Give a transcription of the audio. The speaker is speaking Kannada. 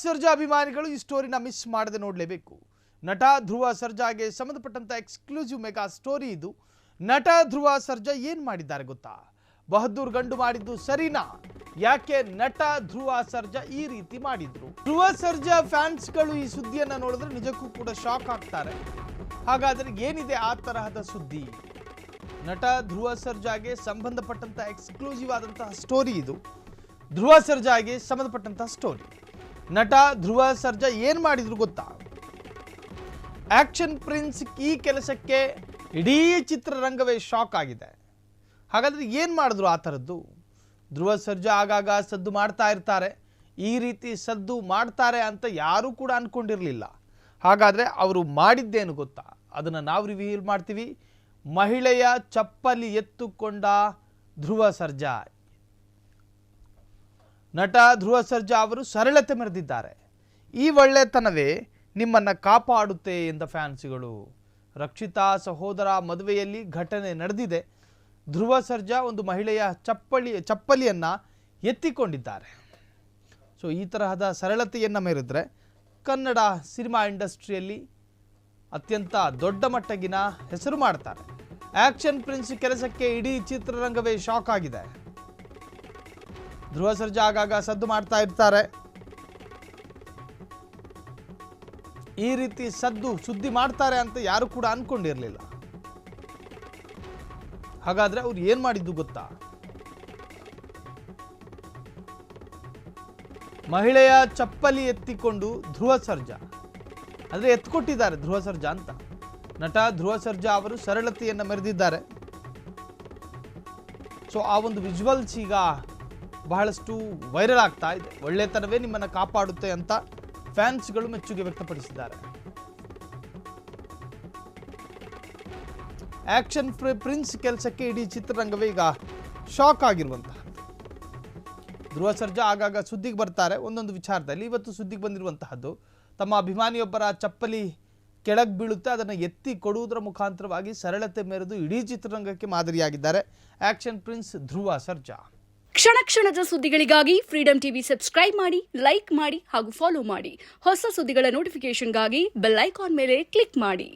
ಸರ್ಜಾ ಅಭಿಮಾನಿಗಳು ಈ ಸ್ಟೋರಿನ ಮಿಸ್ ಮಾಡದೆ ನೋಡಲೇಬೇಕು. ನಟ ಧ್ರುವ ಸರ್ಜಾಗೆ ಸಂಬಂಧಪಟ್ಟಂತ ಎಕ್ಸ್ಕ್ಲೂಸಿವ್ ಮೆಗಾ ಸ್ಟೋರಿ ಇದು. ನಟ ಧ್ರುವ ಸರ್ಜಾ ಏನು ಮಾಡಿದ್ದಾರೆ ಗೊತ್ತಾ? ಬಹದ್ದೂರ್ ಗಂಡು ಮಾಡಿದ್ದು ಸರಿನಾ? ಯಾಕೆ ನಟ ಧ್ರುವ ಸರ್ಜಾ ಈ ರೀತಿ ಮಾಡಿದ್ರು? ಧ್ರುವ ಸರ್ಜಾ ಫ್ಯಾನ್ಸ್ಗಳು ಈ ಸುದ್ದಿಯನ್ನ ನೋಡಿದ್ರೆ ನಿಜಕ್ಕೂ ಕೂಡ ಶಾಕ್ ಆಗ್ತಾರೆ. ಹಾಗಾದ್ರೆ ಏನಿದೆ ಆ ತರಹದ ಸುದ್ದಿ? ನಟ ಧ್ರುವ ಸರ್ಜಾಗೆ ಸಂಬಂಧಪಟ್ಟಂತ ಎಕ್ಸ್ಕ್ಲೂಸಿವ್ ಆದಂತಹ ಸ್ಟೋರಿ ಇದು. ಧ್ರುವ ಸರ್ಜಾಗೆ ಸಂಬಂಧಪಟ್ಟಂತಹ ಸ್ಟೋರಿ. ನಟ ಧ್ರುವ ಸರ್ಜಾ ಏನು ಮಾಡಿದ್ರು ಗೊತ್ತಾ? ಆಕ್ಷನ್ ಪ್ರಿನ್ಸ್ ಈ ಕೆಲಸಕ್ಕೆ ಇಡೀ ಚಿತ್ರರಂಗವೇ ಶಾಕ್ ಆಗಿದೆ. ಹಾಗಾದ್ರೆ ಏನು ಮಾಡಿದ್ರು ಆ ಥರದ್ದು? ಧ್ರುವ ಸರ್ಜಾ ಆಗಾಗ ಸದ್ದು ಮಾಡ್ತಾ ಇರ್ತಾರೆ. ಈ ರೀತಿ ಸದ್ದು ಮಾಡ್ತಾರೆ ಅಂತ ಯಾರೂ ಕೂಡ ಅಂದ್ಕೊಂಡಿರಲಿಲ್ಲ. ಹಾಗಾದರೆ ಅವರು ಮಾಡಿದ್ದೇನು ಗೊತ್ತಾ? ಅದನ್ನು ನಾವು ರಿವೀಲ್ ಮಾಡ್ತೀವಿ. ಮಹಿಳೆಯ ಚಪ್ಪಲಿ ಎತ್ತುಕೊಂಡ ಧ್ರುವ ಸರ್ಜಾ. ನಟ ಧ್ರುವ ಸರ್ಜಾ ಅವರು ಸರಳತೆ ಮೆರೆದಿದ್ದಾರೆ. ಈ ಒಳ್ಳೆತನವೇ ನಿಮ್ಮನ್ನು ಕಾಪಾಡುತ್ತೆ ಎಂದ ಫ್ಯಾನ್ಸ್ಗಳು. ರಕ್ಷಿತಾ ಸಹೋದರ ಮದುವೆಯಲ್ಲಿ ಘಟನೆ ನಡೆದಿದೆ. ಧ್ರುವ ಸರ್ಜಾ ಒಂದು ಮಹಿಳೆಯ ಚಪ್ಪಲಿಯನ್ನು ಎತ್ತಿಕೊಂಡಿದ್ದಾರೆ. ಸೊ ಈ ತರಹದ ಸರಳತೆಯನ್ನು ಮೆರೆದ್ರೆ ಕನ್ನಡ ಸಿನಿಮಾ ಇಂಡಸ್ಟ್ರಿಯಲ್ಲಿ ಅತ್ಯಂತ ದೊಡ್ಡ ಮಟ್ಟಗಿನ ಹೆಸರು ಮಾಡ್ತಾರೆ. ಆಕ್ಷನ್ ಪ್ರಿನ್ಸ್ ಕೆಲಸಕ್ಕೆ ಇಡೀ ಚಿತ್ರರಂಗವೇ ಶಾಕ್ ಆಗಿದೆ. ಧ್ರುವ ಸರ್ಜಾ ಆಗಾಗ ಸದ್ದು ಮಾಡ್ತಾ ಇರ್ತಾರೆ. ಈ ರೀತಿ ಸುದ್ದಿ ಮಾಡ್ತಾರೆ ಅಂತ ಯಾರು ಕೂಡ ಅನ್ಕೊಂಡಿರಲಿಲ್ಲ. ಹಾಗಾದ್ರೆ ಅವ್ರು ಏನ್ ಮಾಡಿದ್ದು ಗೊತ್ತಾ? ಮಹಿಳೆಯ ಚಪ್ಪಲಿ ಎತ್ತಿಕೊಂಡು ಧ್ರುವ ಸರ್ಜಾ ಅಂದ್ರೆ ಎತ್ಕೊಟ್ಟಿದ್ದಾರೆ ಧ್ರುವ ಸರ್ಜಾ ಅಂತ. ನಟ ಧ್ರುವ ಸರ್ಜಾ ಅವರು ಸರಳತೆಯನ್ನು ಮೆರೆದಿದ್ದಾರೆ. ಸೊ ಆ ಒಂದು ವಿಜುವಲ್ಸ್ ಈಗ ಬಹಳಷ್ಟು ವೈರಲ್ ಆಗ್ತಾ ಇದೆ. ಒಳ್ಳೆತನವೇ ನಿಮ್ಮನ್ನು ಕಾಪಾಡುತ್ತೆ ಅಂತ ಫ್ಯಾನ್ಸ್ಗಳು ಮೆಚ್ಚುಗೆ ವ್ಯಕ್ತಪಡಿಸಿದ್ದಾರೆ. ಆಕ್ಷನ್ ಪ್ರಿನ್ಸ್ ಕೆಲಸಕ್ಕೆ ಇಡೀ ಚಿತ್ರರಂಗವೇ ಈಗ ಶಾಕ್ ಆಗಿರುವಂತಹ. ಧ್ರುವ ಸರ್ಜಾ ಆಗಾಗ ಸುದ್ದಿಗೆ ಬರ್ತಾರೆ ಒಂದೊಂದು ವಿಚಾರದಲ್ಲಿ. ಇವತ್ತು ಸುದ್ದಿಗೆ ಬಂದಿರುವಂತಹದ್ದು ತಮ್ಮ ಅಭಿಮಾನಿಯೊಬ್ಬರ ಚಪ್ಪಲಿ ಕೆಳಗೆ ಬೀಳುತ್ತೆ, ಅದನ್ನು ಎತ್ತಿ ಕೊಡುವುದರ ಮುಖಾಂತರವಾಗಿ ಸರಳತೆ ಮೆರೆದು ಇಡೀ ಚಿತ್ರರಂಗಕ್ಕೆ ಮಾದರಿಯಾಗಿದ್ದಾರೆ ಆಕ್ಷನ್ ಪ್ರಿನ್ಸ್ ಧ್ರುವ ಸರ್ಜಾ. ಕ್ಷಣ ಕ್ಷಣದ ಸುದ್ದಿಗಳಿಗಾಗಿ ಫ್ರೀಡಂ ಟಿವಿ ಸಬ್ಸ್ಕ್ರೈಬ್ ಮಾಡಿ, ಲೈಕ್ ಮಾಡಿ ಹಾಗೂ ಫಾಲೋ ಮಾಡಿ. ಹೊಸ ಸುದ್ದಿಗಳ ನೋಟಿಫಿಕೇಶನ್ಗಾಗಿ ಬೆಲ್ ಐಕಾನ್ ಮೇಲೆ ಕ್ಲಿಕ್ ಮಾಡಿ.